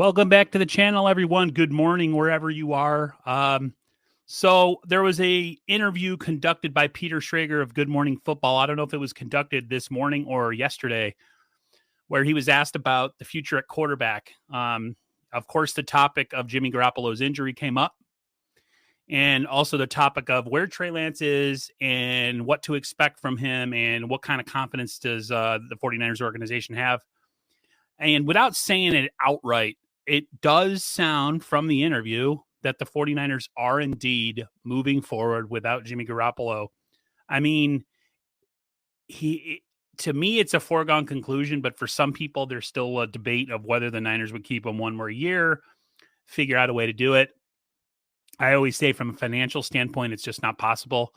Welcome back to the channel, everyone. Good morning, wherever you are. So there was a interview conducted by Peter Schrager of Good Morning Football. I don't know if it was conducted this morning or yesterday, where he was asked about the future at quarterback. Of course, the topic of Jimmy Garoppolo's injury came up, and also the topic of where Trey Lance is and what to expect from him and what kind of confidence does the 49ers organization have. And without saying it outright, it does sound from the interview that the 49ers are indeed moving forward without Jimmy Garoppolo. I mean, to me, it's a foregone conclusion, but for some people, there's still a debate of whether the Niners would keep him one more year, figure out a way to do it. I always say from a financial standpoint, it's just not possible.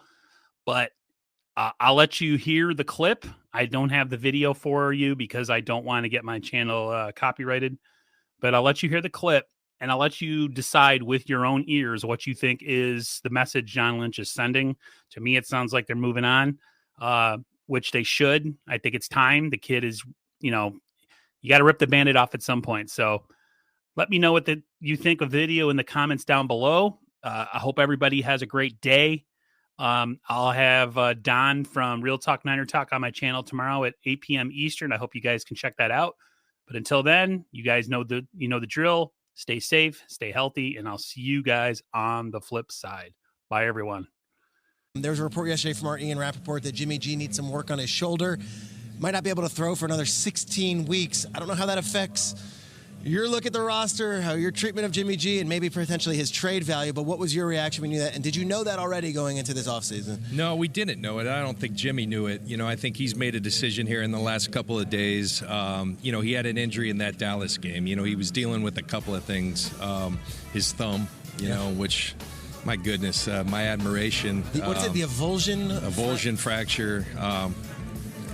But I'll let you hear the clip. I don't have the video for you because I don't want to get my channel copyrighted. But I'll let you hear the clip, and I'll let you decide with your own ears what you think is the message John Lynch is sending. To me, it sounds like they're moving on, which they should. I think it's time. The kid is, you got to rip the Band-Aid off at some point. So let me know what you think of the video in the comments down below. I hope everybody has a great day. I'll have Don from Real Talk Niner Talk on my channel tomorrow at 8 p.m. Eastern. I hope you guys can check that out. But until then, you guys know the drill. Stay safe, stay healthy, and I'll see you guys on the flip side. Bye, everyone. There was a report yesterday from our Ian Rappaport that Jimmy G needs some work on his shoulder. Might not be able to throw for another 16 weeks. I don't know how that affects your look at the roster, how your treatment of Jimmy G, and maybe potentially his trade value. But what was your reaction when you knew that? And did you know that already going into this offseason? No, we didn't know it. I don't think Jimmy knew it. I think he's made a decision here in the last couple of days. He had an injury in that Dallas game. He was dealing with a couple of things. His thumb, which, my goodness, my admiration. What is it, the avulsion? Avulsion fracture.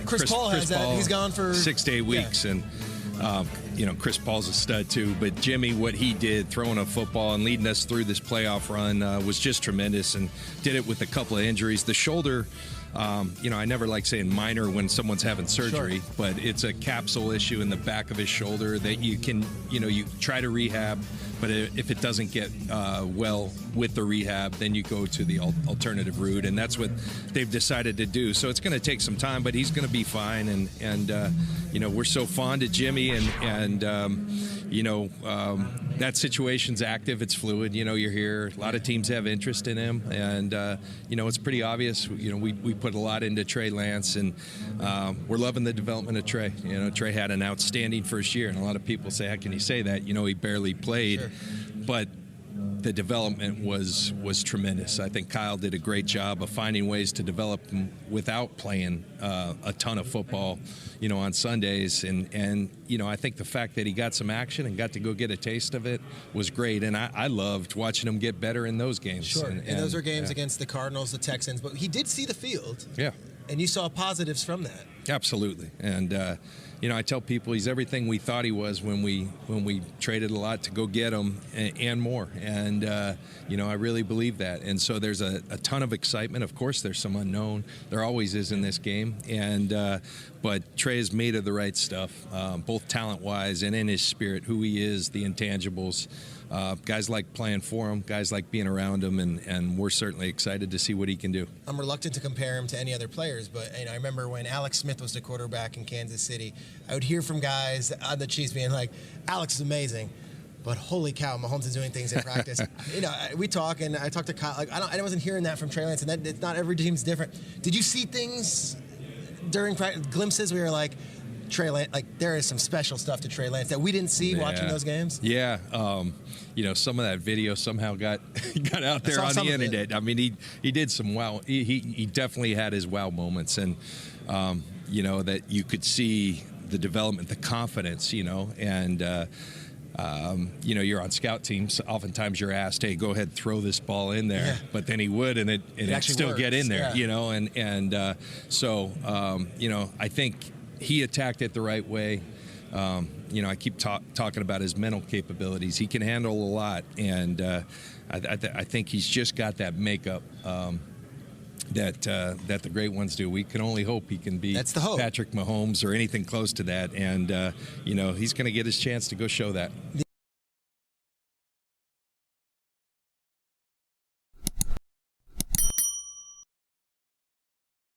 Chris Paul has that. He's gone for 6 to 8 weeks. Yeah. And Chris Paul's a stud too, but Jimmy, what he did throwing a football and leading us through this playoff run was just tremendous, and did it with a couple of injuries. The shoulder, I never like saying minor when someone's having surgery, sure, but it's a capsule issue in the back of his shoulder that you can, you try to rehab, but if it doesn't get well with the rehab, then you go to the alternative route, and that's what they've decided to do. So it's going to take some time, but he's going to be fine, and we're so fond of Jimmy, and that situation's active, it's fluid. You're here. A lot of teams have interest in him, and it's pretty obvious. We put a lot into Trey Lance, and we're loving the development of Trey. Trey had an outstanding first year, and a lot of people say, how can you say that? He barely played, sure, but the development was tremendous. I think Kyle did a great job of finding ways to develop him without playing a ton of football, on Sundays. And I think the fact that he got some action and got to go get a taste of it was great. And I loved watching him get better in those games. Sure, and those are games against the Cardinals, the Texans. But he did see the field. Yeah. And you saw positives from that. Absolutely. And, I tell people he's everything we thought he was when we traded a lot to go get him and more. And, I really believe that. And so there's a ton of excitement. Of course, there's some unknown. There always is in this game. And but Trey is made of the right stuff, both talent-wise and in his spirit, who he is, the intangibles. Guys like playing for him, guys like being around him, and we're certainly excited to see what he can do. I'm reluctant to compare him to any other players, but I remember when Alex Smith was the quarterback in Kansas City, I would hear from guys on the Chiefs being like, Alex is amazing, but holy cow, Mahomes is doing things in practice. We talk, and I talked to Kyle. I wasn't hearing that from Trey Lance, and it's not every team's different. Did you see things during practice, glimpses where you're like, Trey Lance, there is some special stuff to Trey Lance that we didn't see watching those games? Yeah. Some of that video somehow got out there on the internet. I mean, he did some wow. He definitely had his wow moments, and that you could see the development, the confidence, and you're on scout teams. Oftentimes you're asked, hey, go ahead, throw this ball in there. Yeah. But then he would, and it still works. Get in there, yeah. So I think he attacked it the right way. I keep talking about his mental capabilities. He can handle a lot, and I think he's just got that makeup that the great ones do. We can only hope he can be Patrick Mahomes or anything close to that, and he's going to get his chance to go show that.